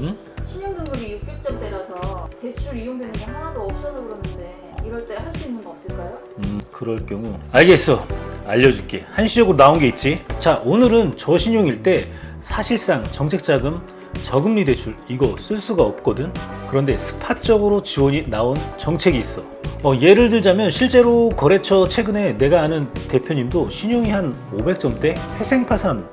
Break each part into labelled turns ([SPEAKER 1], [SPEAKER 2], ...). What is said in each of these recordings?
[SPEAKER 1] 응?
[SPEAKER 2] 신용등급이 600점대라서 대출 이용되는 게 하나도 없어서 그러는데 이럴 때 할 수 있는 거 없을까요?
[SPEAKER 1] 그럴 경우 알겠어. 알려줄게. 한시적으로 나온 게 있지. 자, 오늘은 저신용일 때 사실상 정책자금 저금리 대출 이거 쓸 수가 없거든. 그런데 스팟적으로 지원이 나온 정책이 있어. 예를 들자면 실제로 거래처 최근에 내가 아는 대표님도 신용이 한 500점대 회생파산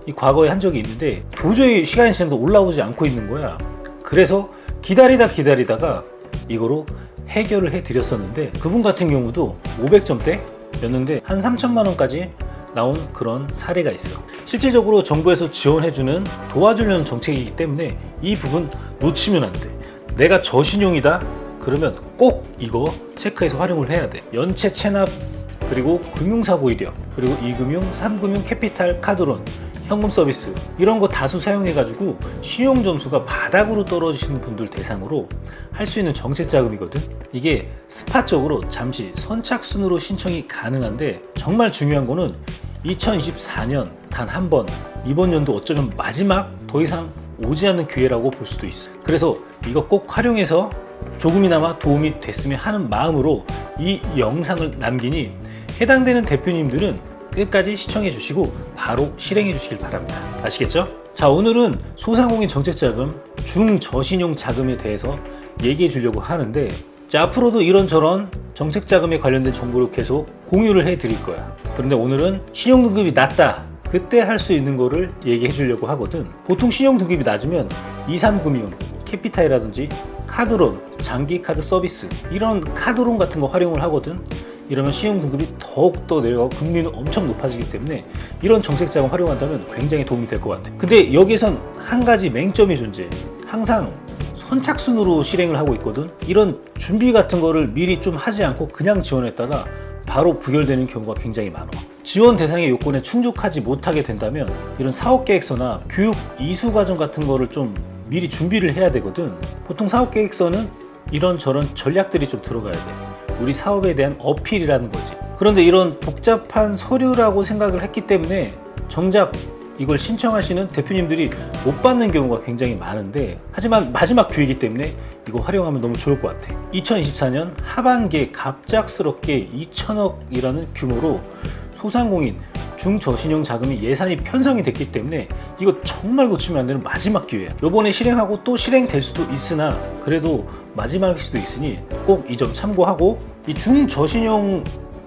[SPEAKER 1] 이 과거에 한 적이 있는데 도저히 시간이 지나도 올라오지 않고 있는 거야. 그래서 기다리다가 이거로 해결을 해드렸었는데 그분 같은 경우도 500점대였는데 한 3천만 원까지 나온 그런 사례가 있어. 실질적으로 정부에서 지원해주는 도와주려는 정책이기 때문에 이 부분 놓치면 안 돼. 내가 저신용이다 그러면 꼭 이거 체크해서 활용을 해야 돼. 연체 체납 그리고 금융사고 이력 그리고 2금융, 3금융 캐피탈 카드론 현금 서비스 이런 거 다수 사용해가지고 신용 점수가 바닥으로 떨어지시는 분들 대상으로 할 수 있는 정책 자금이거든. 이게 스팟적으로 잠시 선착순으로 신청이 가능한데 정말 중요한 거는 2024년 단 한 번 이번 연도 어쩌면 마지막 더 이상 오지 않는 기회라고 볼 수도 있어. 그래서 이거 꼭 활용해서 조금이나마 도움이 됐으면 하는 마음으로 이 영상을 남기니 해당되는 대표님들은 끝까지 시청해 주시고 바로 실행해 주시길 바랍니다. 아시겠죠? 자, 오늘은 소상공인 정책자금 중저신용 자금에 대해서 얘기해 주려고 하는데 자, 앞으로도 이런저런 정책자금에 관련된 정보를 계속 공유를 해 드릴 거야. 그런데 오늘은 신용등급이 낮다 그때 할 수 있는 거를 얘기해 주려고 하거든. 보통 신용등급이 낮으면 2, 3금융 캐피탈이라든지 카드론, 장기카드 서비스 이런 카드론 같은 거 활용을 하거든. 이러면 신용등급이 더욱더 내려가고 금리는 엄청 높아지기 때문에 이런 정책자금 활용한다면 굉장히 도움이 될 것 같아요. 근데 여기선 한 가지 맹점이 존재해. 항상 선착순으로 실행을 하고 있거든. 이런 준비 같은 거를 미리 좀 하지 않고 그냥 지원했다가 바로 부결되는 경우가 굉장히 많아. 지원 대상의 요건에 충족하지 못하게 된다면 이런 사업계획서나 교육 이수과정 같은 거를 좀 미리 준비를 해야 되거든. 보통 사업계획서는 이런저런 전략들이 좀 들어가야 돼. 우리 사업에 대한 어필이라는 거지. 그런데 이런 복잡한 서류라고 생각을 했기 때문에 정작 이걸 신청하시는 대표님들이 못 받는 경우가 굉장히 많은데 하지만 마지막 기회이기 때문에 이거 활용하면 너무 좋을 것 같아. 2024년 하반기에 갑작스럽게 2천억이라는 규모로 소상공인 중저신용 자금이 예산이 편성이 됐기 때문에 이거 정말 놓치면 안 되는 마지막 기회야. 요번에 실행하고 또 실행될 수도 있으나 그래도 마지막일 수도 있으니 꼭 이 점 참고하고 이 중저신용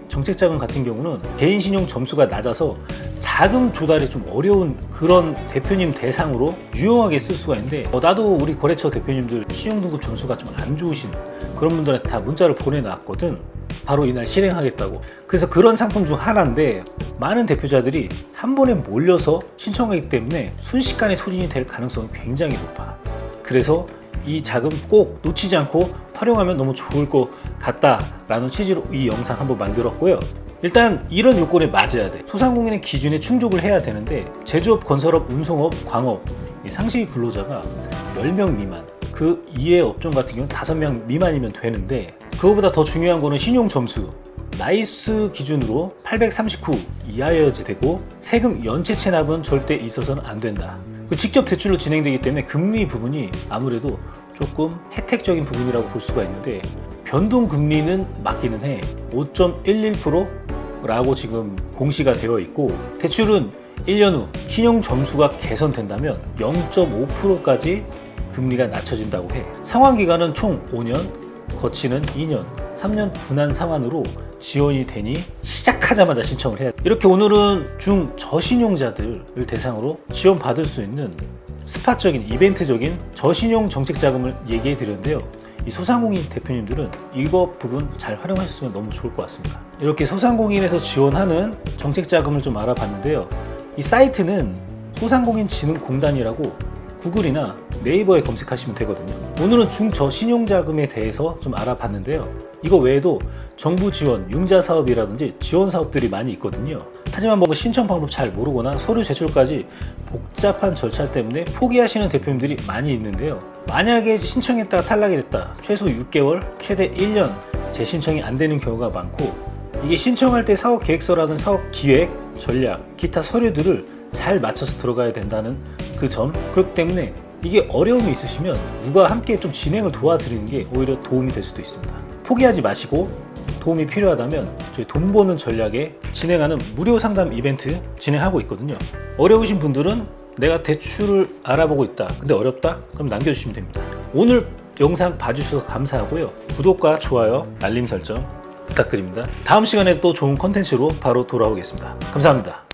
[SPEAKER 1] 정책자금 같은 경우는 개인신용 점수가 낮아서 자금 조달이 좀 어려운 그런 대표님 대상으로 유용하게 쓸 수가 있는데 나도 우리 거래처 대표님들 신용등급 점수가 좀 안 좋으신 그런 분들한테 다 문자를 보내놨거든. 바로 이날 실행하겠다고. 그래서 그런 상품 중 하나인데 많은 대표자들이 한 번에 몰려서 신청하기 때문에 순식간에 소진이 될 가능성이 굉장히 높아. 그래서 이 자금 꼭 놓치지 않고 활용하면 너무 좋을 것 같다라는 취지로 이 영상 한번 만들었고요. 일단 이런 요건에 맞아야 돼. 소상공인의 기준에 충족을 해야 되는데 제조업, 건설업, 운송업, 광업 이 상시 근로자가 10명 미만 그 이외의 업종 같은 경우는 5명 미만이면 되는데 그거보다 더 중요한 거는 신용 점수 나이스 기준으로 839 이하여야지 되고 세금 연체 체납은 절대 있어서는 안 된다. 직접 대출로 진행되기 때문에 금리 부분이 아무래도 조금 혜택적인 부분이라고 볼 수가 있는데 변동 금리는 맞기는 해. 5.11%라고 지금 공시가 되어 있고 대출은 1년 후 신용 점수가 개선된다면 0.5%까지 금리가 낮춰진다고 해. 상환 기간은 총 5년, 거치는 2년, 3년 분한 상환으로 지원이 되니 시작하자마자 신청을 해야 돼. 이렇게 오늘은 중저신용자들을 대상으로 지원받을 수 있는 스팟적인 이벤트적인 저신용 정책자금을 얘기해 드렸는데요. 이 소상공인 대표님들은 이거 부분 잘 활용하셨으면 너무 좋을 것 같습니다. 이렇게 소상공인에서 지원하는 정책자금을 좀 알아봤는데요. 이 사이트는 소상공인진흥공단이라고 구글이나 네이버에 검색하시면 되거든요. 오늘은 중저신용자금에 대해서 좀 알아봤는데요. 이거 외에도 정부 지원, 융자 사업이라든지 지원 사업들이 많이 있거든요. 하지만 뭐 신청 방법 잘 모르거나 서류 제출까지 복잡한 절차 때문에 포기하시는 대표님들이 많이 있는데요. 만약에 신청했다가 탈락이 됐다. 최소 6개월, 최대 1년 재신청이 안 되는 경우가 많고 이게 신청할 때 사업 계획서라든 사업 기획, 전략, 기타 서류들을 잘 맞춰서 들어가야 된다는 그 점. 그렇기 때문에 이게 어려움이 있으시면 누가 함께 좀 진행을 도와드리는 게 오히려 도움이 될 수도 있습니다. 포기하지 마시고 도움이 필요하다면 저희 돈 버는 전략에 진행하는 무료 상담 이벤트 진행하고 있거든요. 어려우신 분들은 내가 대출을 알아보고 있다 근데 어렵다? 그럼 남겨주시면 됩니다. 오늘 영상 봐주셔서 감사하고요. 구독과 좋아요, 알림 설정 부탁드립니다. 다음 시간에 또 좋은 컨텐츠로 바로 돌아오겠습니다. 감사합니다.